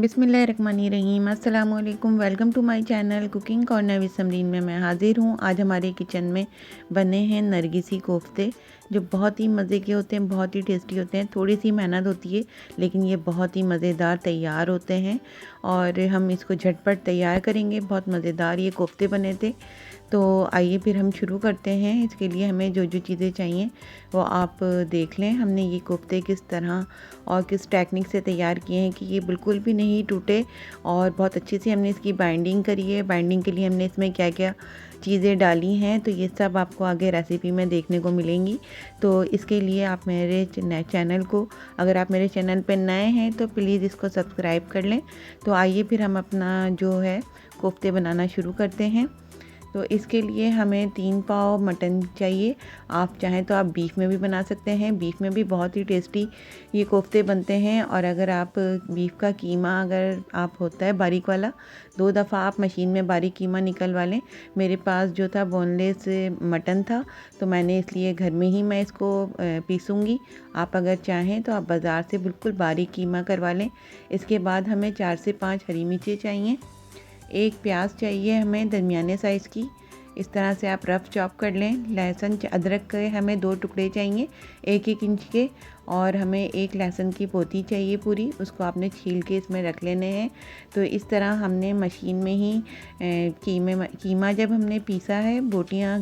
बिस्मिल्लाहिर्रहमानिर्रहीम। अस्सलाम वालेकुम। Welcome to my channel cooking corner with Samreen में मैं हाज़िर हूँ। आज हमारे किचन में बने हैं नरगिसी कोफ्ते, जो बहुत ही मज़े के होते हैं, बहुत ही टेस्टी होते हैं। थोड़ी सी मेहनत होती है लेकिन ये बहुत ही मज़ेदार तैयार होते हैं और हम इसको झटपट तैयार करेंगे। बहुत मज़ेदार ये कोफ्ते बने थे। तो आइए फिर हम शुरू करते हैं। इसके लिए हमें जो जो चीज़ें चाहिए वो आप देख लें। हमने ये कोफ्ते किस तरह और किस टेक्निक से तैयार किए हैं कि ये बिल्कुल भी नहीं टूटे और बहुत अच्छे से हमने इसकी बाइंडिंग करी है। बाइंडिंग के लिए हमने इसमें क्या क्या चीज़ें डाली हैं तो ये सब आपको आगे रेसिपी में देखने को मिलेंगी। तो इसके लिए आप मेरे चैनल को, अगर आप मेरे चैनल पर नए हैं तो प्लीज़ इसको सब्सक्राइब कर लें। तो आइए फिर हम अपना जो है कोफ्ते बनाना शुरू करते हैं। तो इसके लिए हमें 3 पाव मटन चाहिए। आप चाहें तो आप बीफ में भी बना सकते हैं, बीफ में भी बहुत ही टेस्टी ये कोफ्ते बनते हैं। और अगर आप बीफ का कीमा अगर आप होता है बारीक वाला, 2 दफ़ा आप मशीन में बारीक कीमा निकलवा लें। मेरे पास जो था बोनलेस मटन था तो मैंने इसलिए घर में ही मैं इसको पीसूँगी। आप अगर चाहें तो आप बाज़ार से बिल्कुल बारीक कीमा करवा लें। इसके बाद हमें 4 से 5 हरी मिर्चें चाहिए, 1 प्याज चाहिए हमें दरमियाने साइज़ की, इस तरह से आप रफ़ चॉप कर लें। लहसुन अदरक के हमें 2 टुकड़े चाहिए 1-1 इंच के, और हमें 1 लहसुन की पोती चाहिए पूरी, उसको आपने छील के इसमें रख लेने हैं। तो इस तरह हमने मशीन में ही कीमा जब हमने पीसा है, बोटियाँ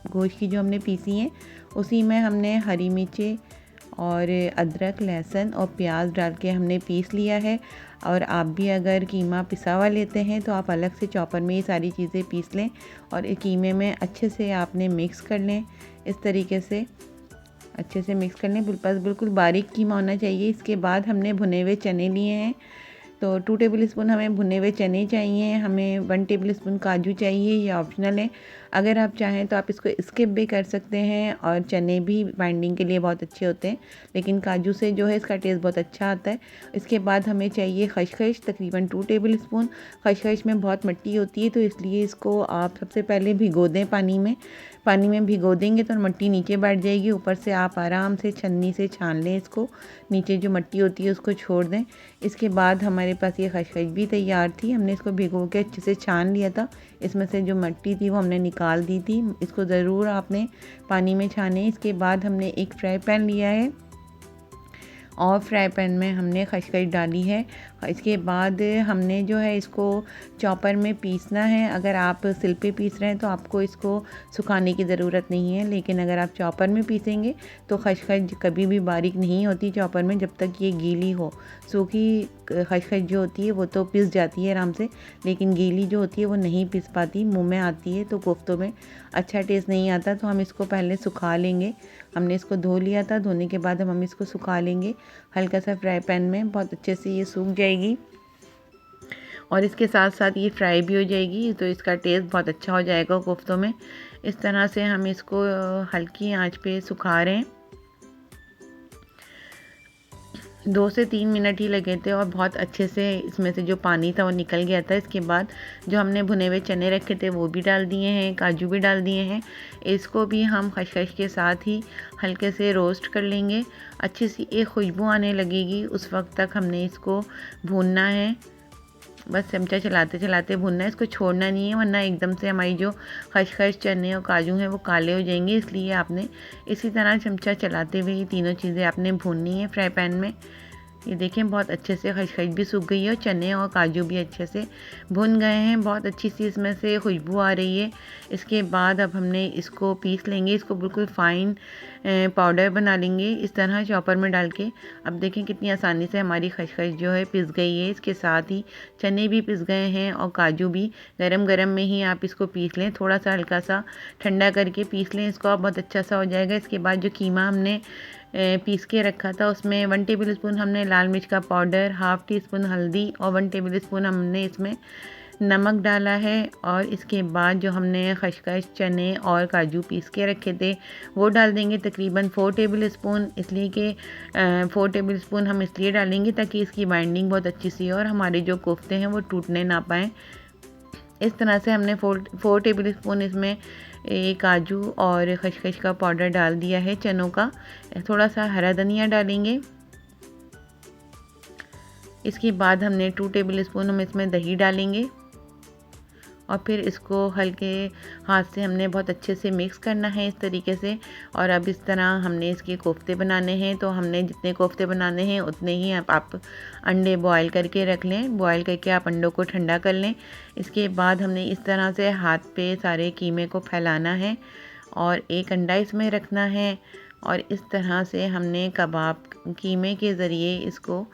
गोश्त की जो हमने पीसी हैं उसी में हमने हरी मिर्चें और अदरक, लहसुन और प्याज डाल के हमने पीस लिया है। और आप भी अगर कीमा पिसा हुआ लेते हैं तो आप अलग से चॉपर में ये सारी चीज़ें पीस लें और एक कीमे में अच्छे से आपने मिक्स कर लें। इस तरीके से अच्छे से मिक्स कर लें, बिल्कुल बारीक कीमा होना चाहिए। इसके बाद हमने भुने हुए चने लिए हैं, तो 2 टेबल स्पून हमें भुने हुए चने चाहिए। हमें 1 टेबल स्पून काजू चाहिए, ये ऑप्शनल है। अगर आप चाहें तो आप इसको स्किप भी कर सकते हैं और चने भी बाइंडिंग के लिए बहुत अच्छे होते हैं, लेकिन काजू से जो है इसका टेस्ट बहुत अच्छा आता है। इसके बाद हमें चाहिए खसखस, तकरीबन 2 टेबल स्पून। खसखस में बहुत मिट्टी होती है तो इसलिए इसको आप सबसे पहले भिगो दें पानी में भिगो देंगे तो मिट्टी नीचे बैठ जाएगी। ऊपर से आप आराम से छन्नी से छान लें इसको, नीचे जो मिट्टी होती है उसको छोड़ दें। इसके बाद हमारे पास ये खसखस भी तैयार थी, हमने इसको भिगो के अच्छे से छान लिया था। इसमें से जो मिट्टी थी वो हमने निकाल दी थी। इसको ज़रूर आपने पानी में छाने। इसके बाद हमने एक फ्राई पैन लिया है और फ्राई पैन में हमने खसखस डाली है। इसके बाद हमने जो है इसको चॉपर में पीसना है। अगर आप सिल पे पीस रहे हैं तो आपको इसको सुखाने की ज़रूरत नहीं है, लेकिन अगर आप चॉपर में पीसेंगे तो खसखस कभी भी बारीक नहीं होती चॉपर में जब तक ये गीली हो। सूखी खसखस जो होती है वो तो पिस जाती है आराम से, लेकिन गीली जो होती है वो नहीं पिस पाती, मुंह में आती है तो कोफ्तों में अच्छा टेस्ट नहीं आता। तो हम इसको पहले सुखा लेंगे। हमने इसको धो लिया था, धोने के बाद हम इसको सुखा लेंगे हल्का सा फ्राई पैन में। बहुत अच्छे से ये सूख जाएगी और इसके साथ साथ ये फ्राई भी हो जाएगी, तो इसका टेस्ट बहुत अच्छा हो जाएगा कोफ्तों में। इस तरह से हम इसको हल्की आंच पे सुखा रहे हैं। 2 से 3 मिनट ही लगे थे और बहुत अच्छे से इसमें से जो पानी था वो निकल गया था। इसके बाद जो हमने भुने हुए चने रखे थे वो भी डाल दिए हैं, काजू भी डाल दिए हैं। इसको भी हम खसखस के साथ ही हल्के से रोस्ट कर लेंगे। अच्छी सी एक खुशबू आने लगेगी, उस वक्त तक हमने इसको भूनना है। बस चमचा चलाते चलाते भूनना है, इसको छोड़ना नहीं है, वरना एकदम से हमारी जो खसखस, चने और काजू हैं वो काले हो जाएंगे। इसलिए आपने इसी तरह चमचा चलाते हुए ये तीनों चीज़ें आपने भूननी है फ्राई पैन में। ये देखें बहुत अच्छे से खसखस भी सूख गई है और चने और काजू भी अच्छे से भुन गए हैं। बहुत अच्छी सी इसमें से खुशबू आ रही है। इसके बाद अब हमने इसको पीस लेंगे, इसको बिल्कुल फ़ाइन पाउडर बना लेंगे इस तरह चॉपर में डाल के। अब देखें कितनी आसानी से हमारी खसखस जो है पिस गई है। इसके साथ ही चने भी पिस गए हैं और काजू भी। गरम गरम में ही आप इसको पीस लें, थोड़ा सा हल्का सा ठंडा करके पीस लें इसको, आप बहुत अच्छा सा हो जाएगा। इसके बाद जो कीमा हमने पीस के रखा था उसमें 1 टेबल स्पून हमने लाल मिर्च का पाउडर, हाफ़ टी स्पून हल्दी और 1 टेबल स्पून हमने इसमें नमक डाला है। और इसके बाद जो हमने खसखस, चने और काजू पीस के रखे थे वो डाल देंगे, तकरीबन 4 टेबल स्पून। इसलिए कि 4 टेबल स्पून हम इसलिए डालेंगे ताकि इसकी बाइंडिंग बहुत अच्छी सी हो और हमारे जो कोफ्ते हैं वो टूटने ना पाएँ। इस तरह से हमने 4 टेबल स्पून इसमें काजू और खसखस का पाउडर डाल दिया है, चनों का। थोड़ा सा हरा धनिया डालेंगे। इसके बाद हमने 2 टेबल स्पून हम इसमें दही डालेंगे और फिर इसको हल्के हाथ से हमने बहुत अच्छे से मिक्स करना है इस तरीके से। और अब इस तरह हमने इसके कोफ्ते बनाने हैं। तो हमने जितने कोफ्ते बनाने हैं उतने ही आप अंडे बॉईल करके रख लें। बॉईल करके आप अंडों को ठंडा कर लें। इसके बाद हमने इस तरह से हाथ पे सारे कीमे को फैलाना है और एक अंडा इसमें रखना है और इस तरह से हमने कबाब कीमे के ज़रिए इसको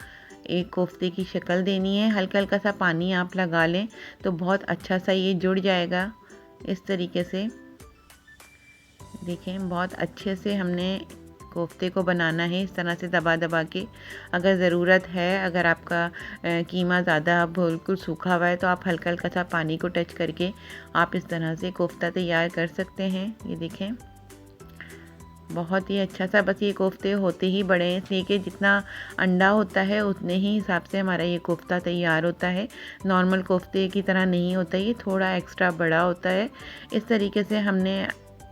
एक कोफ्ते की शक्ल देनी है। हल्का हल्का सा पानी आप लगा लें तो बहुत अच्छा सा ये जुड़ जाएगा इस तरीके से। देखें बहुत अच्छे से हमने कोफ्ते को बनाना है इस तरह से दबा दबा के। अगर ज़रूरत है, अगर आपका कीमा ज़्यादा बिल्कुल सूखा हुआ है तो आप हल्का हल्का सा पानी को टच करके आप इस तरह से कोफ्ता तैयार कर सकते हैं। ये देखें बहुत ही अच्छा सा, बस ये कोफ्ते होते ही बड़े हैं इसलिए कि जितना अंडा होता है उतने ही हिसाब से हमारा ये कोफ्ता तैयार होता है। नॉर्मल कोफ्ते की तरह नहीं होता, ये थोड़ा एक्स्ट्रा बड़ा होता है। इस तरीके से हमने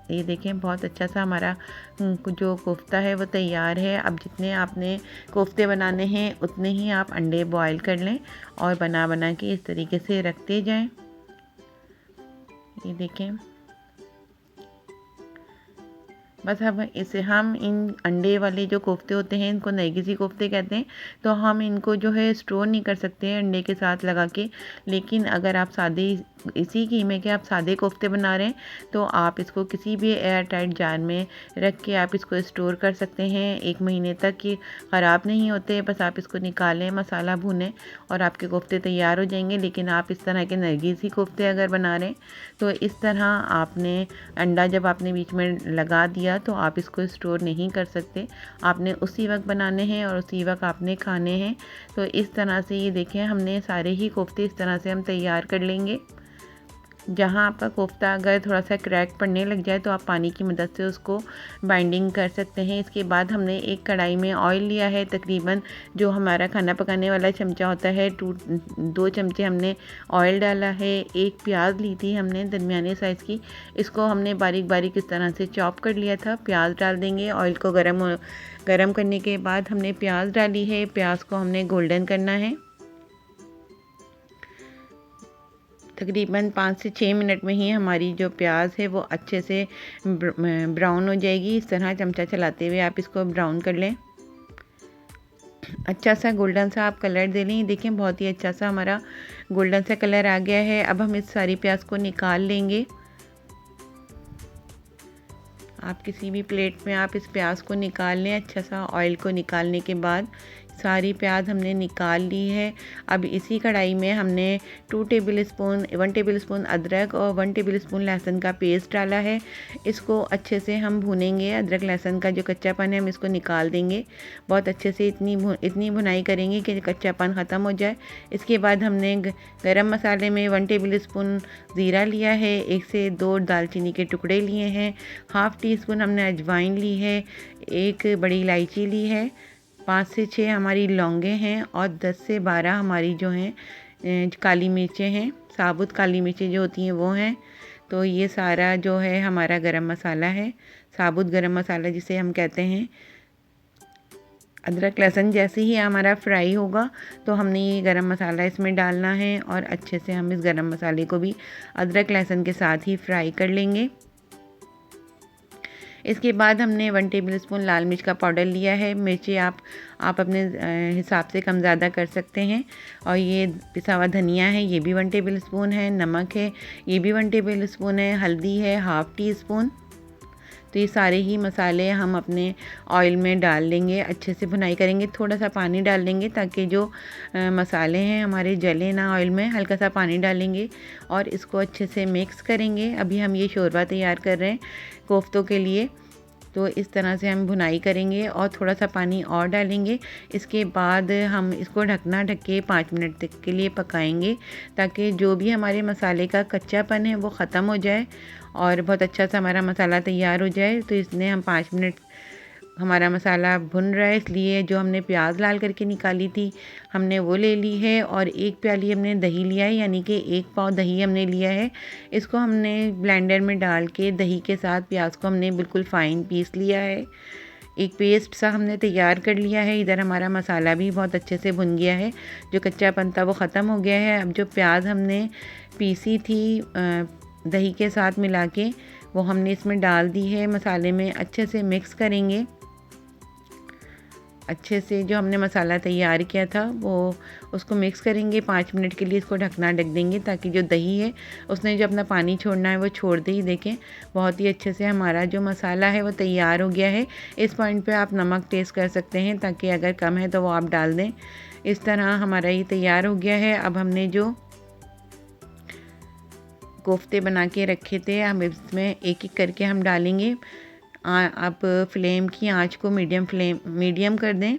ये देखें बहुत अच्छा सा हमारा जो कोफ्ता है वो तैयार है। अब जितने आपने कोफ्ते बनाने हैं उतने ही आप अंडे बॉईल कर लें और बना बना के इस तरीके से रखते जाएं। ये देखें बस अब इसे हम इन अंडे वाले जो कोफ्ते होते हैं इनको नरगिसी कोफ्ते कहते हैं। तो हम इनको जो है स्टोर नहीं कर सकते हैं अंडे के साथ लगा के। लेकिन अगर आप सादे इसी कीमे के आप सादे कोफ्ते बना रहे हैं तो आप इसको किसी भी एयर टाइट जार में रख के आप इसको स्टोर कर सकते हैं 1 महीने तक। कि ख़राब नहीं होते। बस आप इसको निकालें, मसाला भूनें और आपके कोफ्ते तैयार हो जाएंगे। लेकिन आप इस तरह के नरगिसी कोफ्ते अगर बना रहे हैं तो इस तरह आपने अंडा जब आपने बीच में लगा दिया तो आप इसको स्टोर नहीं कर सकते। आपने उसी वक्त बनाने हैं और उसी वक्त आपने खाने हैं। तो इस तरह से ये देखें हमने सारे ही कोफ्ते इस तरह से हम तैयार कर लेंगे। जहाँ आपका कोफ्ता अगर थोड़ा सा क्रैक पड़ने लग जाए तो आप पानी की मदद से उसको बाइंडिंग कर सकते हैं। इसके बाद हमने एक कढ़ाई में ऑयल लिया है, तकरीबन जो हमारा खाना पकाने वाला चमचा होता है 2 चमचे हमने ऑयल डाला है। एक प्याज ली थी हमने दरमियाने साइज़ की, इसको हमने बारीक बारीक इस तरह से चॉप कर लिया था। प्याज डाल देंगे। ऑयल को गरम करने के बाद हमने प्याज डाली है। प्याज को हमने गोल्डन करना है। तकरीबन 5 से 6 मिनट में ही हमारी जो प्याज है वो अच्छे से ब्राउन हो जाएगी। इस तरह चमचा चलाते हुए आप इसको ब्राउन कर लें। अच्छा सा गोल्डन सा आप कलर दे लें। देखें बहुत ही अच्छा सा हमारा गोल्डन सा कलर आ गया है। अब हम इस सारी प्याज को निकाल लेंगे। आप किसी भी प्लेट में आप इस प्याज को निकाल लें। अच्छा सा ऑयल को निकालने के बाद सारी प्याज हमने निकाल ली है। अब इसी कढ़ाई में हमने 1 टेबल स्पून अदरक और 1 टेबल स्पून लहसुन का पेस्ट डाला है। इसको अच्छे से हम भूनेंगे। अदरक लहसुन का जो कच्चापन है हम इसको निकाल देंगे। बहुत अच्छे से इतनी भुनाई करेंगे कि कच्चापन ख़त्म हो जाए। इसके बाद हमने गरम मसाले में 1 टेबल स्पून ज़ीरा लिया है, 1 से 2 दालचीनी के टुकड़े लिए हैं, ½ टी स्पून हमने अजवाइन ली है, 1 बड़ी इलायची ली है, 5 से 6 हमारी लौंगे हैं और 10 से 12 हमारी जो हैं काली मिर्चें हैं। साबुत काली मिर्चें जो होती हैं वो हैं। तो ये सारा जो है हमारा गरम मसाला है, साबुत गरम मसाला जिसे हम कहते हैं। अदरक लहसुन जैसे ही हमारा फ्राई होगा तो हमने ये गरम मसाला इसमें डालना है और अच्छे से हम इस गरम मसाले को भी अदरक लहसुन के साथ ही फ्राई कर लेंगे। इसके बाद हमने 1 टेबल स्पून लाल मिर्च का पाउडर लिया है। मिर्ची आप अपने हिसाब से कम ज़्यादा कर सकते हैं। और ये पिसा हुआ धनिया है, ये भी 1 टेबल स्पून है। नमक है, ये भी 1 टेबल स्पून है। हल्दी है ½ टी स्पून। तो ये सारे ही मसाले हम अपने ऑयल में डाल लेंगे। अच्छे से भुनाई करेंगे। थोड़ा सा पानी डाल देंगे ताकि जो मसाले हैं हमारे जले ना ऑयल में। हल्का सा पानी डालेंगे और इसको अच्छे से मिक्स करेंगे। अभी हम ये शोरबा तैयार कर रहे हैं कोफ्तों के लिए। तो इस तरह से हम भुनाई करेंगे और थोड़ा सा पानी और डालेंगे। इसके बाद हम इसको ढक के 5 मिनट तक के लिए पकाएंगे ताकि जो भी हमारे मसाले का कच्चापन है वो ख़त्म हो जाए और बहुत अच्छा सा हमारा मसाला तैयार हो जाए। तो इसने हम 5 मिनट हमारा मसाला भुन रहा है, इसलिए जो हमने प्याज लाल करके निकाली थी हमने वो ले ली है और 1 प्याली हमने दही लिया है, यानी कि 1 पाव दही हमने लिया है। इसको हमने ब्लेंडर में डाल के दही के साथ प्याज को हमने बिल्कुल फ़ाइन पीस लिया है। एक पेस्ट सा हमने तैयार कर लिया है। इधर हमारा मसाला भी बहुत अच्छे से भुन गया है, जो कच्चापन था वो ख़त्म हो गया है। अब जो प्याज हमने पीसी थी दही के साथ मिला के, वो हमने इसमें डाल दी है। मसाले में अच्छे से मिक्स करेंगे। अच्छे से जो हमने मसाला तैयार किया था वो उसको मिक्स करेंगे। 5 मिनट के लिए इसको ढकना ढक देंगे, ताकि जो दही है उसने जो अपना पानी छोड़ना है वो छोड़ दे ही। देखें बहुत ही अच्छे से हमारा जो मसाला है वो तैयार हो गया है। इस पॉइंट पे आप नमक टेस्ट कर सकते हैं, ताकि अगर कम है तो वो आप डाल दें। इस तरह हमारा ये तैयार हो गया है। अब हमने जो कोफ्ते बना के रखे थे, हम इसमें एक एक करके हम डालेंगे। आप फ्लेम की आंच को मीडियम कर दें।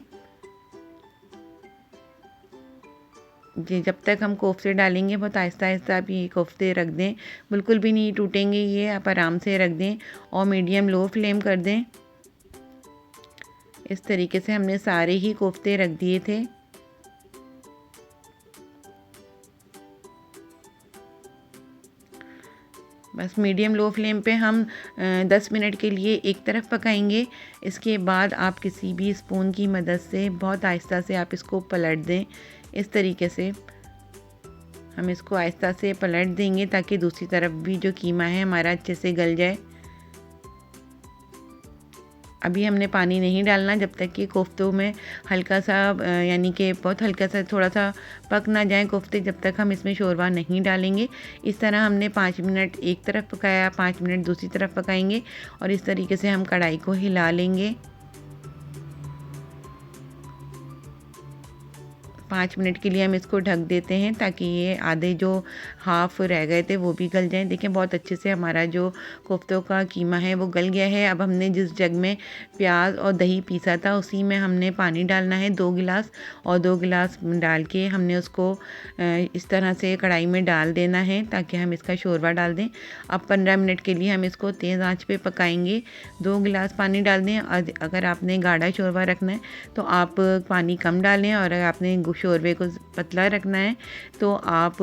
जी, जब तक हम कोफ्ते डालेंगे बहुत आहिस्ता आहिस्ता आप ये कोफ्ते रख दें, बिल्कुल भी नहीं टूटेंगे ये। आप आराम से रख दें और मीडियम लो फ्लेम कर दें। इस तरीके से हमने सारे ही कोफ्ते रख दिए थे। बस मीडियम लो फ्लेम पे हम 10 मिनट के लिए एक तरफ पकाएंगे। इसके बाद आप किसी भी स्पून की मदद से बहुत आहिस्ता से आप इसको पलट दें। इस तरीके से हम इसको आहिस्ता से पलट देंगे, ताकि दूसरी तरफ भी जो कीमा है हमारा अच्छे से गल जाए। अभी हमने पानी नहीं डालना जब तक कि कोफ्तों में हल्का सा यानी कि बहुत हल्का सा थोड़ा सा पक ना जाए कोफ्ते, जब तक हम इसमें शोरबा नहीं डालेंगे। इस तरह हमने 5 मिनट एक तरफ पकाया, 5 मिनट दूसरी तरफ पकाएंगे और इस तरीके से हम कढ़ाई को हिला लेंगे। 5 मिनट के लिए हम इसको ढक देते हैं, ताकि ये आधे जो हाफ़ रह गए थे वो भी गल जाएं। देखें बहुत अच्छे से हमारा जो कोफ्तों का कीमा है वो गल गया है। अब हमने जिस जग में प्याज और दही पीसा था उसी में हमने पानी डालना है 2 गिलास, और 2 गिलास डाल के हमने उसको इस तरह से कढ़ाई में डाल देना है, ताकि हम इसका शोरबा डाल दें। अब 15 मिनट के लिए हम इसको तेज़ आँच पे पकाएंगे। 2 गिलास पानी डाल दें। अगर आपने गाढ़ा शोरबा रखना है तो आप पानी कम डालें, और अगर आपने शोरबे को पतला रखना है तो आप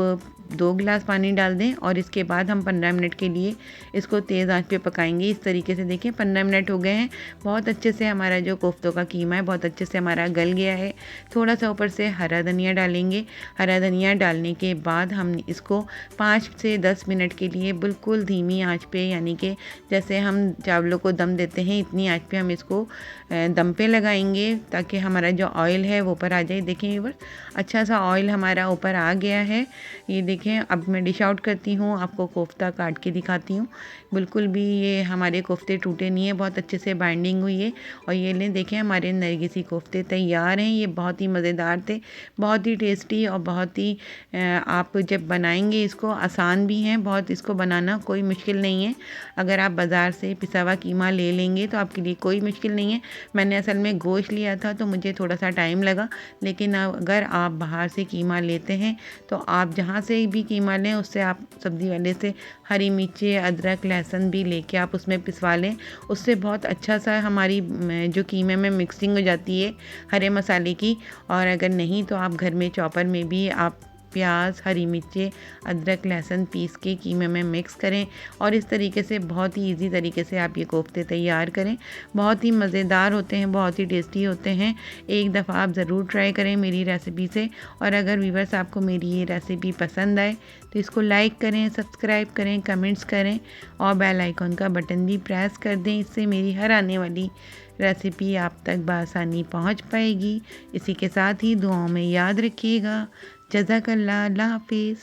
2 गिलास पानी डाल दें। और इसके बाद हम 15 मिनट के लिए इसको तेज़ आंच पे पकाएंगे। इस तरीके से देखें 15 मिनट हो गए हैं। बहुत अच्छे से हमारा जो कोफ्तों का कीमा है बहुत अच्छे से हमारा गल गया है। थोड़ा सा ऊपर से हरा धनिया डालेंगे। हरा धनिया डालने के बाद हम इसको 5 से 10 मिनट के लिए बिल्कुल धीमी आंच पे, यानी कि जैसे हम चावलों को दम देते हैं इतनी आंच पे हम इसको दम पे लगाएंगे, ताकि हमारा जो ऑयल है वो ऊपर आ जाए। देखें व्यूअर्स, अच्छा सा ऑयल हमारा ऊपर आ गया है। ये देखें, अब मैं डिश आउट करती हूँ, आपको कोफ्ता काट के दिखाती हूँ। बिल्कुल भी ये हमारे कोफ्ते टूटे नहीं है, बहुत अच्छे से बाइंडिंग हुई है। और ये लें, देखें हमारे नरगिसी कोफ्ते तैयार हैं। ये बहुत ही मज़ेदार थे, बहुत ही टेस्टी, और बहुत ही आप जब बनाएंगे इसको आसान भी हैं बहुत। इसको बनाना कोई मुश्किल नहीं है। अगर आप बाज़ार से पिसा हुआ कीमा ले लेंगे तो आपके लिए कोई मुश्किल नहीं है। मैंने असल में गोश्त लिया था तो मुझे थोड़ा सा टाइम लगा, लेकिन अगर आप बाहर से कीमा लेते हैं तो आप जहाँ से भी कीमा लें उससे आप सब्ज़ी वाले से हरी मिर्ची, अदरक, लहसुन भी लेके आप उसमें पिसवा लें। उससे बहुत अच्छा सा हमारी जो कीमे में मिक्सिंग हो जाती है हरे मसाले की। और अगर नहीं तो आप घर में चॉपर में भी आप प्याज, हरी मिर्चें, अदरक, लहसुन पीस के कीमे में मिक्स करें, और इस तरीके से बहुत ही इजी तरीके से आप ये कोफ्ते तैयार करें। बहुत ही मज़ेदार होते हैं, बहुत ही टेस्टी होते हैं। एक दफ़ा आप ज़रूर ट्राई करें मेरी रेसिपी से। और अगर व्यूअर्स आपको मेरी ये रेसिपी पसंद आए तो इसको लाइक करें, सब्सक्राइब करें, कमेंट्स करें और बेल आइकॉन का बटन भी प्रेस कर दें। इससे मेरी हर आने वाली रेसिपी आप तक बआसानी पहुंच पाएगी। इसी के साथ ही दुआओं में याद रखिएगा। जज़ाकल्लाह, अल्लाह हाफिज़।